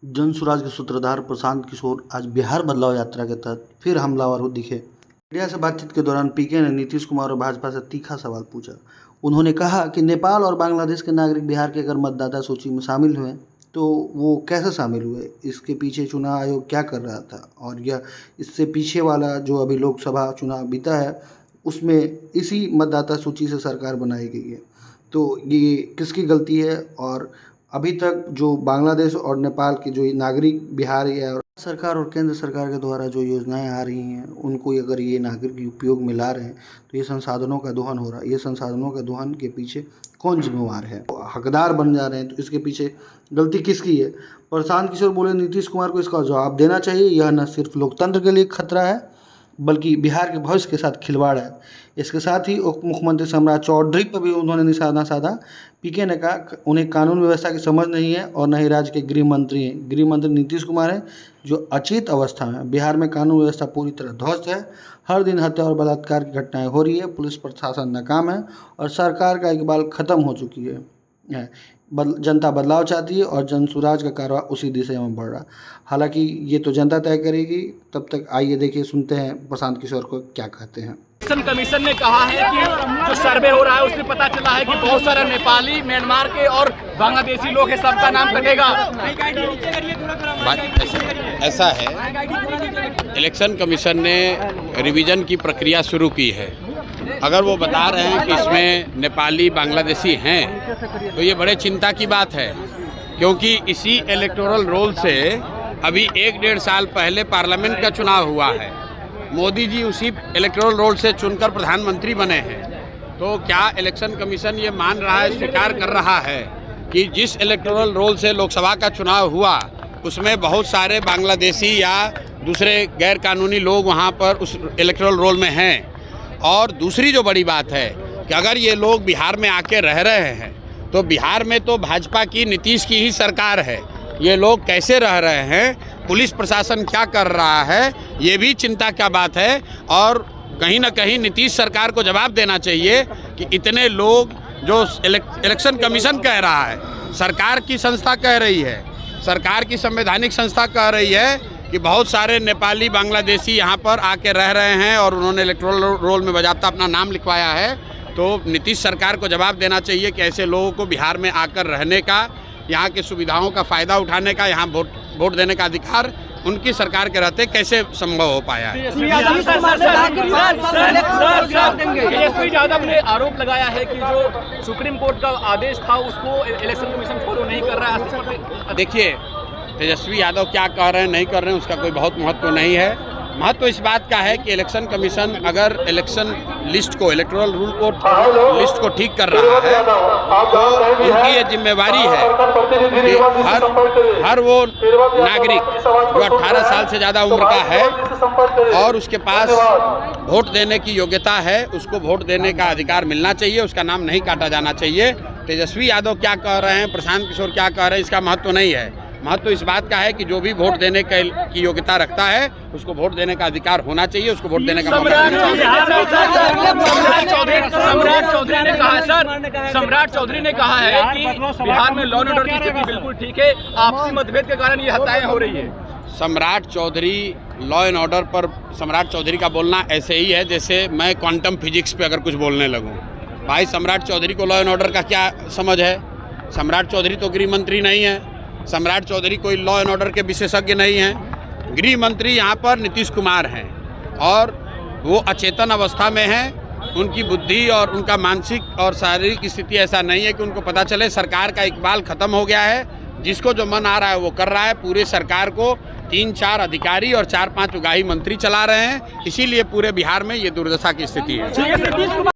जनसुराज के सूत्रधार प्रशांत किशोर आज बिहार बदलाव यात्रा के तहत फिर हमलावर दिखे। मीडिया से बातचीत के दौरान पीके ने नीतीश कुमार और भाजपा से तीखा सवाल पूछा। उन्होंने कहा कि नेपाल और बांग्लादेश के नागरिक बिहार के अगर मतदाता सूची में शामिल हुए तो वो कैसे शामिल हुए, इसके पीछे चुनाव आयोग क्या कर रहा था, और यह इससे पीछे वाला जो अभी लोकसभा चुनाव बीता है उसमें इसी मतदाता सूची से सरकार बनाई गई है, तो ये किसकी गलती है। और अभी तक जो बांग्लादेश और नेपाल के जो नागरिक बिहार या सरकार और केंद्र सरकार के द्वारा जो योजनाएं आ रही हैं उनको अगर ये नागरिक उपयोग में ला रहे हैं तो ये संसाधनों का दोहन हो रहा है। ये संसाधनों का दोहन के पीछे कौन जिम्मेवार है, हकदार बन जा रहे हैं, तो इसके पीछे गलती किसकी है। प्रशांत किशोर बोले नीतीश कुमार को इसका जवाब देना चाहिए। यह न सिर्फ लोकतंत्र के लिए खतरा है बल्कि बिहार के भविष्य के साथ खिलवाड़ है। इसके साथ ही उप मुख्यमंत्री सम्राट चौधरी पर भी उन्होंने निशाना साधा। पीके ने कहा उन्हें कानून व्यवस्था की समझ नहीं है और न ही राज्य के गृह मंत्री हैं। गृह मंत्री नीतीश कुमार हैं जो अचेत अवस्था में। बिहार में कानून व्यवस्था पूरी तरह ध्वस्त है। हर दिन हत्या और बलात्कार की घटनाएं हो रही है। पुलिस प्रशासन नाकाम है और सरकार का इकबाल खत्म हो चुकी है। जनता बदलाव चाहती है और जनसुराज का कारवा उसी दिशा में बढ़ रहा। हालांकि ये तो जनता तय करेगी। तब तक आइए देखिए, सुनते हैं प्रशांत किशोर को क्या कहते हैं। इलेक्शन कमीशन ने कहा है कि जो सर्वे हो रहा है उसमें पता चला है कि बहुत सारे नेपाली, म्यांमार के और बांग्लादेशी लोग हैं, सबका नाम कटेगा। ऐसा है, इलेक्शन कमीशन ने रिवीजन की प्रक्रिया शुरू की है। अगर वो बता रहे हैं कि इसमें नेपाली, बांग्लादेशी हैं तो ये बड़े चिंता की बात है, क्योंकि इसी इलेक्टोरल रोल से अभी 1-1.5 साल पहले पार्लियामेंट का चुनाव हुआ है। मोदी जी उसी इलेक्टोरल रोल से चुनकर प्रधानमंत्री बने हैं। तो क्या इलेक्शन कमीशन ये मान रहा है, स्वीकार कर रहा है कि जिस इलेक्टोरल रोल से लोकसभा का चुनाव हुआ उसमें बहुत सारे बांग्लादेशी या दूसरे गैर कानूनी लोग वहाँ पर उस इलेक्टोरल रोल में हैं। और दूसरी जो बड़ी बात है कि अगर ये लोग बिहार में आके रह रहे हैं तो बिहार में तो भाजपा की, नीतीश की ही सरकार है। ये लोग कैसे रह रहे हैं, पुलिस प्रशासन क्या कर रहा है, ये भी चिंता का बात है। और कहीं ना कहीं नीतीश सरकार को जवाब देना चाहिए कि इतने लोग, जो इलेक्शन कमीशन कह रहा है, सरकार की संस्था कह रही है, सरकार की संवैधानिक संस्था कह रही है कि बहुत सारे नेपाली, बांग्लादेशी यहाँ पर आके रह रहे हैं और उन्होंने इलेक्टोरल रोल में बाकायदा अपना नाम लिखवाया है। तो नीतीश सरकार को जवाब देना चाहिए कि ऐसे लोगों को बिहार में आकर रहने का, यहाँ की सुविधाओं का फ़ायदा उठाने का, यहाँ वोट देने का अधिकार उनकी सरकार के रहते कैसे संभव हो पाया है। तेजस्वी यादव ने आरोप लगाया है कि जो सुप्रीम कोर्ट का आदेश था उसको इलेक्शन कमीशन फॉलो नहीं कर रहा है। देखिए, तेजस्वी यादव क्या कह रहे हैं, नहीं कर रहे हैं, उसका कोई बहुत महत्व नहीं है। महत्व इस बात का है कि इलेक्शन कमीशन अगर इलेक्शन लिस्ट को, इलेक्टोरल रूल को, लिस्ट को ठीक कर रहा है तो इनकी ये जिम्मेवारी है कि हर वो नागरिक जो 18 साल से ज़्यादा उम्र का है और उसके पास वोट देने की योग्यता है, उसको वोट देने का अधिकार मिलना चाहिए, उसका नाम नहीं काटा जाना चाहिए। तेजस्वी यादव क्या कह रहे हैं, प्रशांत किशोर क्या कह रहे हैं, इसका महत्व नहीं है। महत्व इस बात का है कि जो भी वोट देने की योग्यता रखता है उसको वोट देने का अधिकार होना चाहिए, उसको वोट देने का मौका मिलना चाहिए। सम्राट चौधरी ने कहा है कि बिहार में लॉ एंड ऑर्डर की स्थिति बिल्कुल ठीक है, आपसी मतभेद के कारण ये हत्याएं हो रही है। सम्राट चौधरी लॉ एंड ऑर्डर पर, सम्राट चौधरी का बोलना ऐसे ही है जैसे मैं क्वांटम फिजिक्स पे अगर कुछ बोलने लगूं। भाई, सम्राट चौधरी को लॉ एंड ऑर्डर का क्या समझ है? सम्राट चौधरी तो गृह मंत्री नहीं है। सम्राट चौधरी कोई लॉ एंड ऑर्डर के विशेषज्ञ नहीं हैं। गृह मंत्री यहाँ पर नीतीश कुमार हैं और वो अचेतन अवस्था में हैं। उनकी बुद्धि और उनका मानसिक और शारीरिक स्थिति ऐसा नहीं है कि उनको पता चले। सरकार का इकबाल खत्म हो गया है। जिसको जो मन आ रहा है वो कर रहा है। पूरे सरकार को 3-4 अधिकारी और 4-5 उगाही मंत्री चला रहे हैं। इसीलिए पूरे बिहार में ये दुर्दशा की स्थिति है।